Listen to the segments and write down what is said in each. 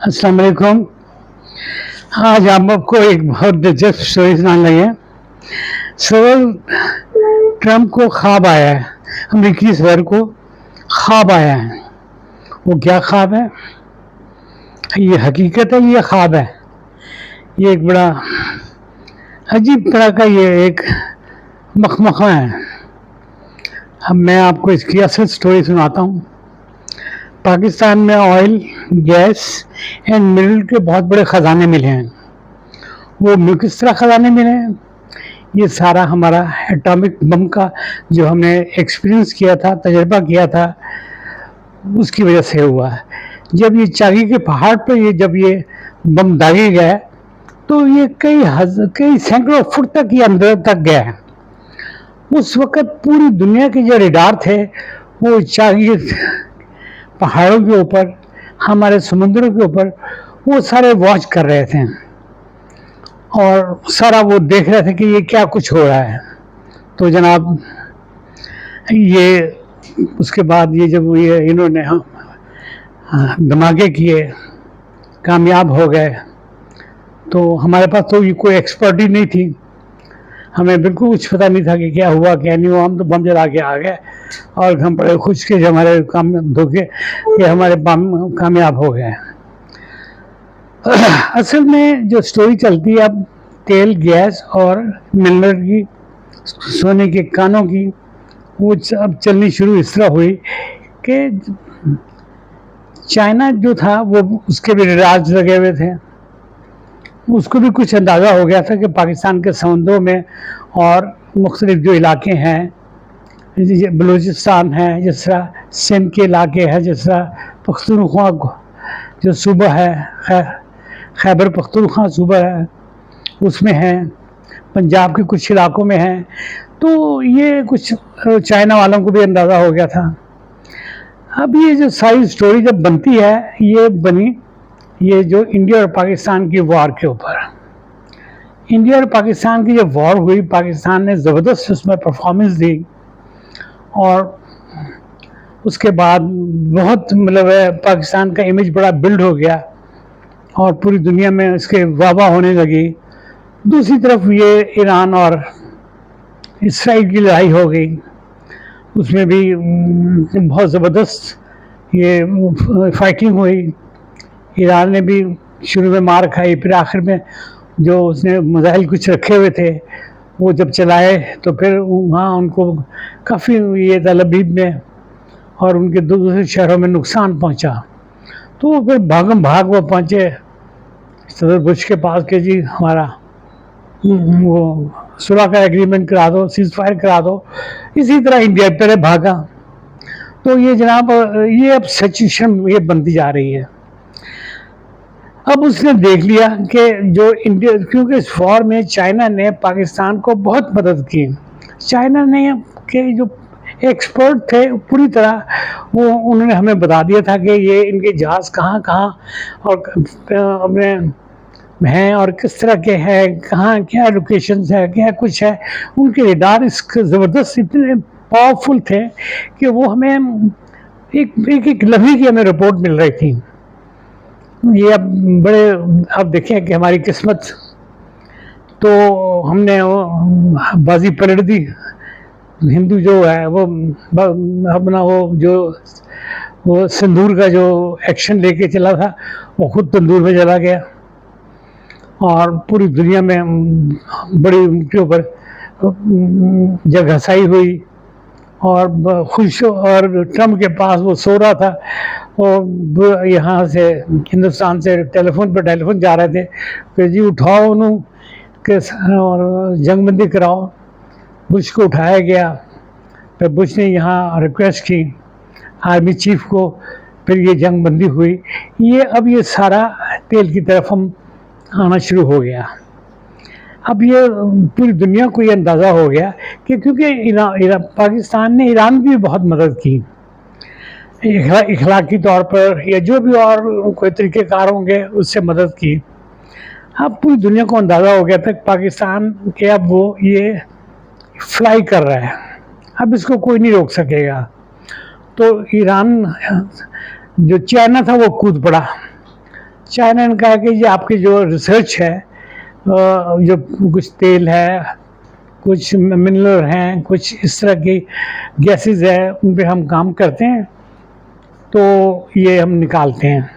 अस्सलाम वालेकुम। आज हम आपको एक बहुत दिलचस्प स्टोरी सुनाने लगे हैं। सर ट्रम्प को ख्वाब आया है, अमरीकी सदर को ख्वाब आया है। वो क्या ख्वाब है, ये हकीकत है, ये ख्वाब है। ये एक बड़ा अजीब तरह का ये एक मखमखा है। अब मैं आपको इसकी असल स्टोरी सुनाता हूँ। पाकिस्तान में ऑयल, गैस एंड मिनरल के बहुत बड़े ख़जाने मिले हैं। वो किस तरह ख़जाने मिले हैं, ये सारा हमारा एटॉमिक बम का जो हमने एक्सपीरियंस किया था, तजर्बा किया था, उसकी वजह से हुआ है। जब ये चागी के पहाड़ पर जब ये बम दागे गया तो ये कई सैकड़ों फुट तक ये अंदर तक गया है। उस वक़्त पूरी दुनिया के जो रेडार थे वो चागी पहाड़ों के ऊपर, हमारे समुद्रों के ऊपर वो सारे वॉच कर रहे थे और सारा वो देख रहे थे कि ये क्या कुछ हो रहा है। तो जनाब ये उसके बाद ये जब ये इन्होंने धमाके किए, कामयाब हो गए, तो हमारे पास तो ये कोई एक्सपर्ट ही नहीं थी। हमें बिल्कुल कुछ पता नहीं था कि क्या हुआ क्या नहीं हुआ। हम तो बम जला के आ गए और हम बड़े खुश के हमारे काम धोखे कि हमारे बम कामयाब हो गए। असल में जो स्टोरी चलती है अब तेल, गैस और मिनरल की, सोने के कानों की, वो अब चलनी शुरू इस तरह हुई कि चाइना जो था वो उसके भी राज लगे हुए थे। उसको भी कुछ अंदाज़ा हो गया था कि पाकिस्तान के समुद्रों में और मुख्तलिफ जो इलाके हैं, बलूचिस्तान है, जिस तरह सिंध के इलाके हैं, जिस तरह पख्तूनख्वा जो सूबा है, खैबर पख्तूनख्वा सूबा है, उसमें है, पंजाब के कुछ इलाकों में है। तो ये कुछ चाइना वालों को भी अंदाज़ा हो गया था। अब ये जो सारी स्टोरी जब बनती है, ये बनी ये जो इंडिया और पाकिस्तान की वॉर के ऊपर। इंडिया और पाकिस्तान की जब वॉर हुई, पाकिस्तान ने ज़बरदस्त उसमें परफॉर्मेंस दी और उसके बाद बहुत मतलब पाकिस्तान का इमेज बड़ा बिल्ड हो गया और पूरी दुनिया में इसके वाह होने लगी। दूसरी तरफ ये ईरान और इसराइल की लड़ाई हो गई, उसमें भी बहुत ज़बरदस्त ये फाइटिंग हुई। ईरान ने भी शुरू में मार खाई, फिर आखिर में जो उसने मिसाइल कुछ रखे हुए थे वो जब चलाए तो फिर वहाँ उनको काफ़ी ये तलबीब में और उनके दूसरे शहरों में नुकसान पहुँचा। तो वो फिर भागम भाग वो पहुँचे सदर बुश के पास कि जी हमारा वो सुलह का एग्रीमेंट करा दो, सीज़ फायर करा दो। इसी तरह इंडिया पहले भागा। तो ये जनाब ये अब सिचुएशन ये बनती जा रही है। अब उसने देख लिया कि जो इंडिया, क्योंकि इस वॉर में चाइना ने पाकिस्तान को बहुत मदद की। चाइना ने के जो एक्सपर्ट थे पूरी तरह वो उन्होंने हमें बता दिया था कि ये इनके जहाज़ कहाँ कहाँ और अपने हैं और किस तरह के हैं, कहाँ क्या लोकेशंस है, क्या कुछ है। उनके रेडार इस ज़बरदस्त इतने पावरफुल थे कि वो हमें एक लम्हे की हमें रिपोर्ट मिल रही थी। ये अब बड़े अब देखें कि हमारी किस्मत, तो हमने वो बाजी पलट दी। हिंदू जो है वो अपना वो सिंदूर का जो एक्शन लेके चला था वो खुद तंदूर में चला गया और पूरी दुनिया में बड़ी उनके ऊपर जगहसाई हुई और खुश। और ट्रम्प के पास वो सो रहा था और यहाँ से हिंदुस्तान से टेलीफोन जा रहे थे कि जी उठाओ उन्होंने और जंगबंदी कराओ। बुश को उठाया गया, फिर बुश ने यहाँ रिक्वेस्ट की आर्मी चीफ को, फिर ये जंगबंदी हुई। ये अब ये सारा तेल की तरफ हम आना शुरू हो गया। अब ये पूरी दुनिया को ये अंदाज़ा हो गया कि क्योंकि पाकिस्तान ने ईरान की भी बहुत मदद की इखलाकी तौर पर या जो भी और कोई तरीक़ेकार होंगे उससे मदद की। अब पूरी दुनिया को अंदाज़ा हो गया था पाकिस्तान के अब वो ये फ्लाई कर रहा है, अब इसको कोई नहीं रोक सकेगा। तो ईरान जो चाइना था वो कूद पड़ा। चाइना ने कहा कि ये आपकी जो रिसर्च है, जो कुछ तेल है, कुछ मिनरल हैं, कुछ इस तरह की गैसेस है, उन पे हम काम करते हैं, तो ये हम निकालते हैं।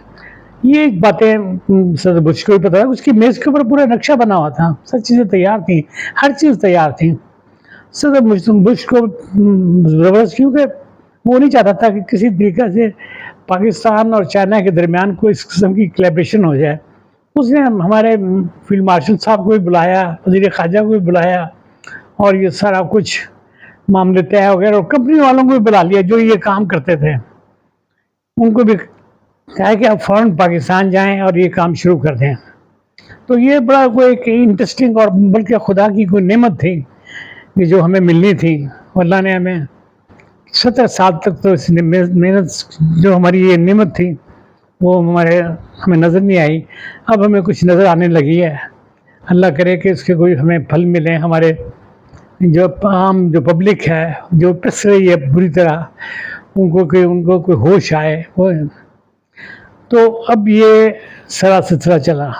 ये बातें सदर बुश को भी पता है। उसकी मेज के ऊपर पूरा नक्शा बना हुआ था, सब चीज़ें तैयार थी, हर चीज़ तैयार थी। सदर बुश को ज़बरदस्त, क्योंकि वो नहीं चाहता था कि किसी तरीके से पाकिस्तान और चाइना के दरमियान कोई इस किस्म की कोलैबोरेशन हो जाए। उसने हमारे फील्ड मार्शल साहब को भी बुलाया, वज़ीर ख़ारजा को भी बुलाया, और ये सारा कुछ मामले तय हो गए, और कंपनी वालों को भी बुला लिया जो ये काम करते थे। उनको भी कहा कि आप फ़ौरन पाकिस्तान जाएं और ये काम शुरू कर दें। तो ये बड़ा कोई एक इंटरेस्टिंग, और बल्कि खुदा की कोई नेमत थी कि जो हमें मिलनी थी। अल्लाह ने हमें 17 साल तक तो इस मेहनत, जो हमारी ये नेमत थी, वो हमें नज़र नहीं आई। अब हमें कुछ नज़र आने लगी है। अल्लाह करे कि इसके कोई हमें फल मिले। हमारे जो आम जो पब्लिक है, जो पिस रही है बुरी तरह, उनको कोई होश आए। तो अब ये सारा सिलसिला चला,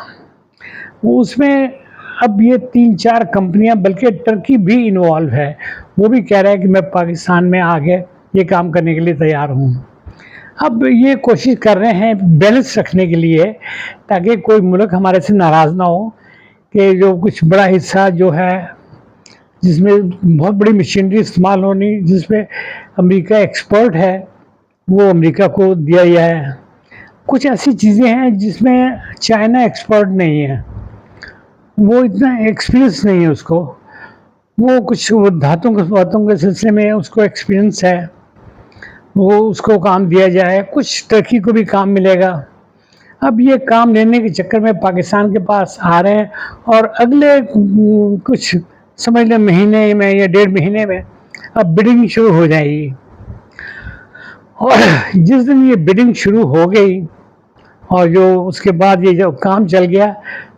उसमें अब ये 3-4 कंपनियां, बल्कि टर्की भी इन्वॉल्व है। वो भी कह रहा है कि मैं पाकिस्तान में आगे ये काम करने के लिए तैयार हूँ। अब ये कोशिश कर रहे हैं बैलेंस रखने के लिए, ताकि कोई मुल्क हमारे से नाराज़ ना हो कि जो कुछ बड़ा हिस्सा जो है, जिसमें बहुत बड़ी मशीनरी इस्तेमाल होनी, जिसमें अमेरिका एक्सपर्ट है, वो अमेरिका को दिया गया है। कुछ ऐसी चीज़ें हैं जिसमें चाइना एक्सपर्ट नहीं है, वो इतना एक्सपीरियंस नहीं है उसको। वो कुछ धातुओं के सिलसिले में उसको एक्सपीरियंस है, वो उसको काम दिया जाए। कुछ टर्की को भी काम मिलेगा। अब ये काम लेने के चक्कर में पाकिस्तान के पास आ रहे हैं, और अगले कुछ समझ लें महीने में या 1.5 महीने में अब बिडिंग शुरू हो जाएगी। और जिस दिन ये बिडिंग शुरू हो गई, और जो उसके बाद ये जो काम चल गया,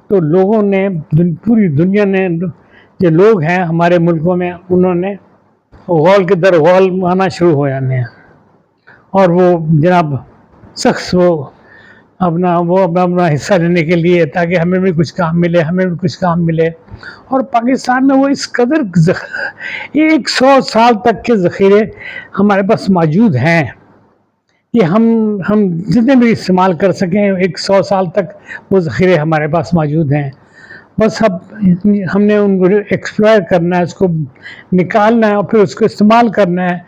तो लोगों ने, पूरी दुनिया ने, जो लोग हैं हमारे मुल्कों में, उन्होंने गौल के दर गौल आना शुरू हो जाने हैं। और वो जनाब सख्त वो अपना हिस्सा लेने के लिए, ताकि हमें भी कुछ काम मिले, हमें भी कुछ काम मिले। और पाकिस्तान में वो इस कदर 100 साल तक के ज़ख़ीरे हमारे पास मौजूद हैं कि हम जितने भी इस्तेमाल कर सकें, 100 साल तक वो ज़ख़ीरे हमारे पास मौजूद हैं। बस अब हमने उनको एक्सप्लोर करना है, उसको निकालना है, और फिर उसको इस्तेमाल करना है।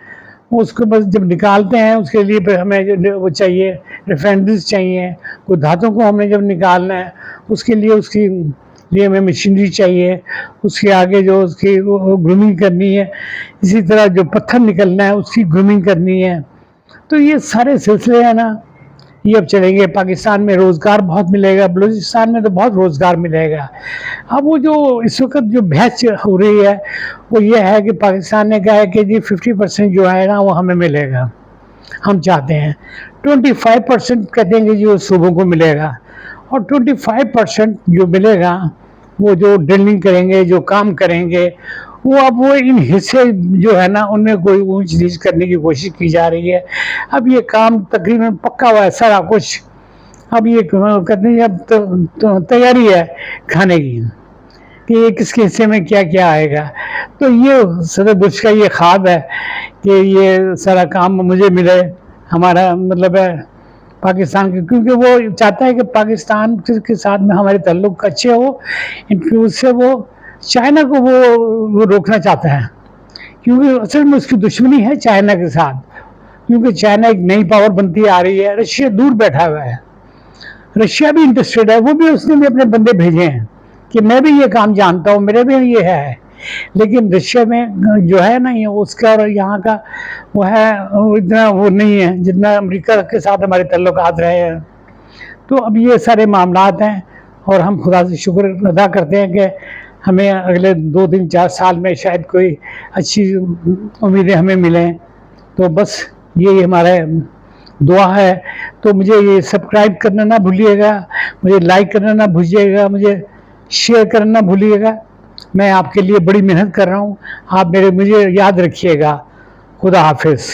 उसको बस जब निकालते हैं, उसके लिए फिर हमें वो चाहिए, रिफाइनरीज चाहिए। कोई धातु को हमने जब निकालना है, उसके लिए हमें मशीनरी चाहिए। उसके आगे जो उसकी ग्रूमिंग करनी है, इसी तरह जो पत्थर निकलना है, उसकी ग्रूमिंग करनी है। तो ये सारे सिलसिले हैं ना, ये अब चलेंगे। पाकिस्तान में रोज़गार बहुत मिलेगा, बलूचिस्तान में तो बहुत रोज़गार मिलेगा। अब वो जो इस वक्त जो बहस हो रही है, वो ये है कि पाकिस्तान ने कहा है कि जी 50% जो है ना, वो हमें मिलेगा। हम चाहते हैं 25% कहते हैं कि जो सूबों को मिलेगा, और 25% जो मिलेगा, वो जो ड्रिलिंग करेंगे, जो काम करेंगे, वो इन हिस्से जो है ना, उनमें कोई ऊंच नीच करने की कोशिश की जा रही है। अब ये काम तकरीबन पक्का हुआ है सारा कुछ। अब ये कहते हैं अब तो तैयारी है खाने की, कि ये किसके हिस्से में क्या क्या आएगा। तो ये सदर बुश का ये ख्वाब है कि ये सारा काम मुझे मिले, हमारा मतलब है पाकिस्तान के, क्योंकि वो चाहता है कि पाकिस्तान के साथ में हमारे ताल्लुक अच्छे हो। उससे वो चाइना को वो रोकना चाहता है, क्योंकि असल में उसकी दुश्मनी है चाइना के साथ, क्योंकि चाइना एक नई पावर बनती आ रही है। रशिया दूर बैठा हुआ है, रशिया भी इंटरेस्टेड है, वो भी उसने भी अपने बंदे भेजे हैं कि मैं भी ये काम जानता हूँ, मेरे भी ये है। लेकिन रशिया में जो है ना, ये उसका और यहाँ का वो है, इतना वो नहीं है जितना अमेरिका के साथ हमारे ताल्लुकात रहे हैं। तो अब ये सारे मामलात हैं, और हम खुदा से शुक्र अदा करते हैं कि हमें अगले 2-3-4 साल में शायद कोई अच्छी उम्मीदें हमें मिलें। तो बस ये हमारा दुआ है। तो मुझे ये सब्सक्राइब करना ना भूलिएगा, मुझे लाइक करना ना भूलिएगा, मुझे शेयर करना ना भूलिएगा। मैं आपके लिए बड़ी मेहनत कर रहा हूँ, आप मुझे याद रखिएगा। खुदा हाफिज़।